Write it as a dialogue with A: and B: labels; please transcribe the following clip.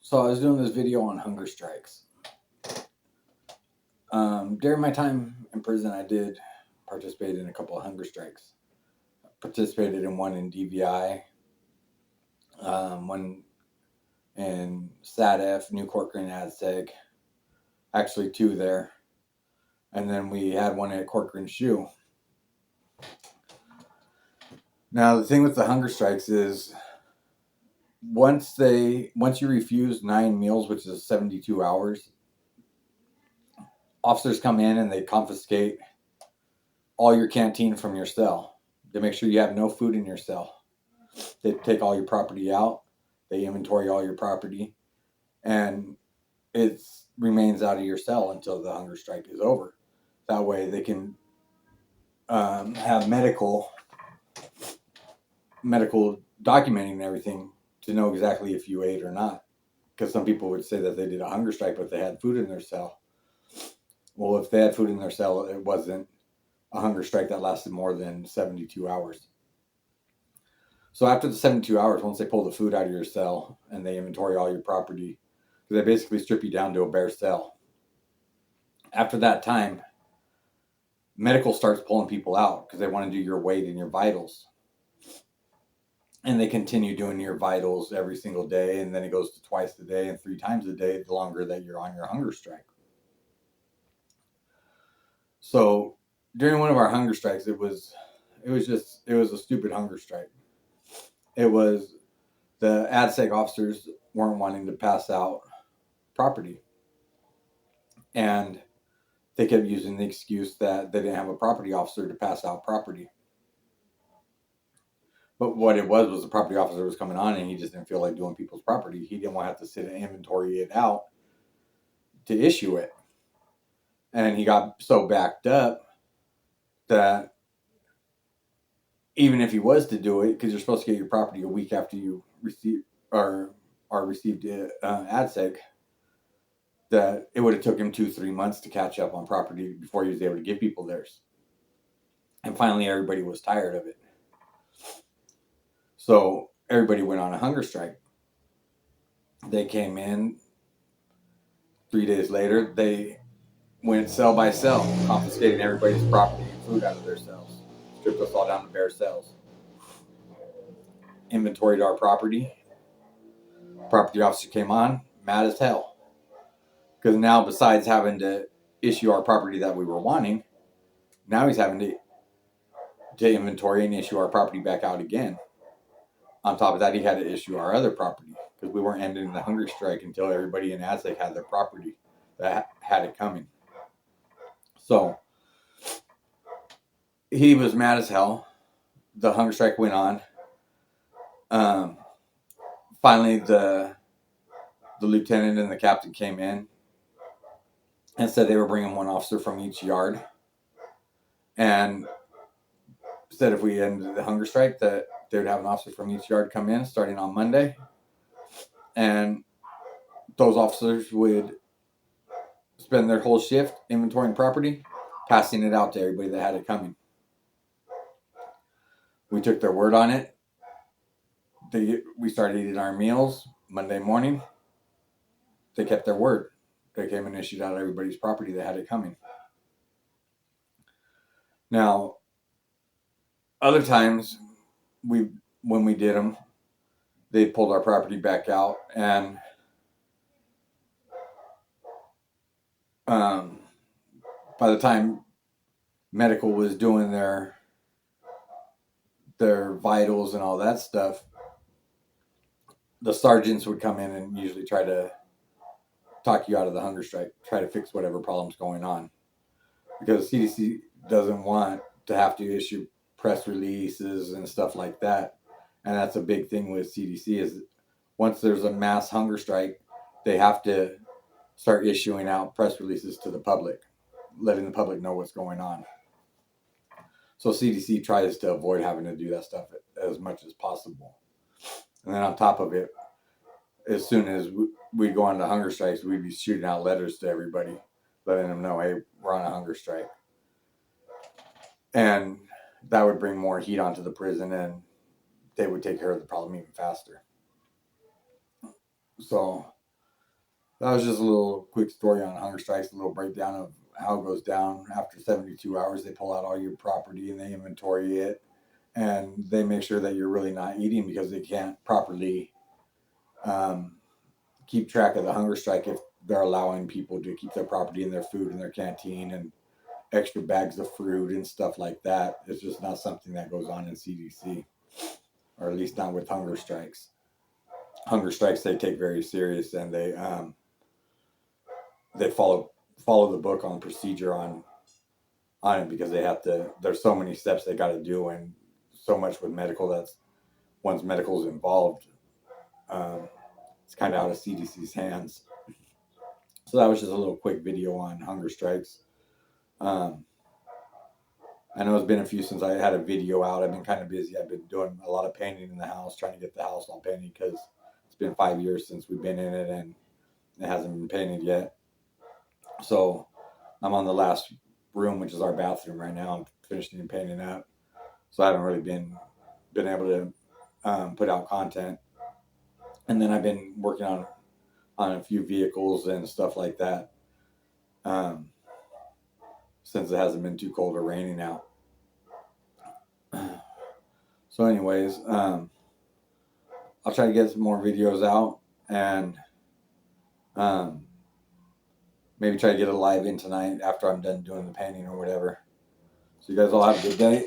A: So I was doing this video on hunger strikes. During my time in prison, I did participate in a couple of hunger strikes. Participated in one in DVI, one in SADF, New Corcoran, Aztec. Actually, two there, and then we had one at Corcoran Shoe. Now the thing with the hunger strikes is once you refuse 9 meals, which is 72 hours, officers come in and they confiscate all your canteen from your cell. They make sure you have no food in your cell. They take all your property out. They inventory all your property, and it remains out of your cell until the hunger strike is over. That way, they can have medical documenting everything to know exactly if you ate or not. Because some people would say that they did a hunger strike, but they had food in their cell. Well, if they had food in their cell, it wasn't a hunger strike that lasted more than 72 hours. So after the 72 hours, once they pull the food out of your cell and they inventory all your property, they basically strip you down to a bare cell. After that time, medical starts pulling people out because they want to do your weight and your vitals. And they continue doing your vitals every single day, and then it goes to twice a day and 3 times a day the longer that you're on your hunger strike. So during one of our hunger strikes, it was a stupid hunger strike. It was the AdSec officers weren't wanting to pass out property, and they kept using the excuse that they didn't have a property officer to pass out property. But what it was the property officer was coming on and he just didn't feel like doing people's property. He didn't want to have to sit and inventory it out to issue it. And he got so backed up that even if he was to do it, because you're supposed to get your property a week after you receive or received AdSec, that it would have took him 2-3 months to catch up on property before he was able to give people theirs. And finally, everybody was tired of it. So everybody went on a hunger strike. They came in 3 days later. They went cell by cell, confiscating everybody's property and food out of their cells. Stripped us all down to bare cells. Inventoried our property. Property officer came on, mad as hell. Because now, besides having to issue our property that we were wanting, now he's having to inventory and issue our property back out again. On top of that, he had to issue our other property because we weren't ending the hunger strike until everybody in Aztec had their property that had it coming. So he was mad as hell. The hunger strike went on. Finally, the lieutenant and the captain came in and said they were bringing one officer from each yard, and said if we ended the hunger strike that they would have an officer from each yard come in starting on Monday, and those officers would spend their whole shift inventorying property, passing it out to everybody that had it coming. We took their word on it. We started eating our meals Monday morning. They kept their word. They came and issued out everybody's property that had it coming. Now, other times, when we did them, they pulled our property back out, and by the time medical was doing their vitals and all that stuff, the sergeants would come in and usually try to talk you out of the hunger strike, try to fix whatever problem's going on, because CDC doesn't want to have to issue press releases and stuff like that. And that's a big thing with CDC is once there's a mass hunger strike, they have to start issuing out press releases to the public, letting the public know what's going on. So CDC tries to avoid having to do that stuff as much as possible. And then on top of it, as soon as we go on to hunger strikes, we'd be shooting out letters to everybody, letting them know, hey, we're on a hunger strike. And that would bring more heat onto the prison, and they would take care of the problem even faster. So That was just a little quick story on hunger strikes, a little breakdown of how it goes down. After 72 hours, they pull out all your property and they inventory it, and they make sure that you're really not eating because they can't properly um, keep track of the hunger strike if they're allowing people to keep their property and their food in their canteen and extra bags of fruit and stuff like that. It's just not something that goes on in CDC, or at least not with hunger strikes. Hunger strikes they take very serious, and they follow the book on procedure on it, because they have to. There's so many steps they got to do, and so much with medical that's once medical is involved, um, it's kind of out of CDC's hands. So that was just a little quick video on hunger strikes. Um, I know it's been a few since I had a video out. I've been kind of busy. I've been doing a lot of painting in the house, trying to get the house all painted because it's been 5 years since we've been in it and it hasn't been painted yet. So I'm on the last room, which is our bathroom right now. I'm finishing and painting up, so I haven't really been able to put out content. And then I've been working on a few vehicles and stuff like that, um, since it hasn't been too cold or raining out. So, anyways, I'll try to get some more videos out, and um, maybe try to get a live in tonight after I'm done doing the painting or whatever. So you guys all have a good day.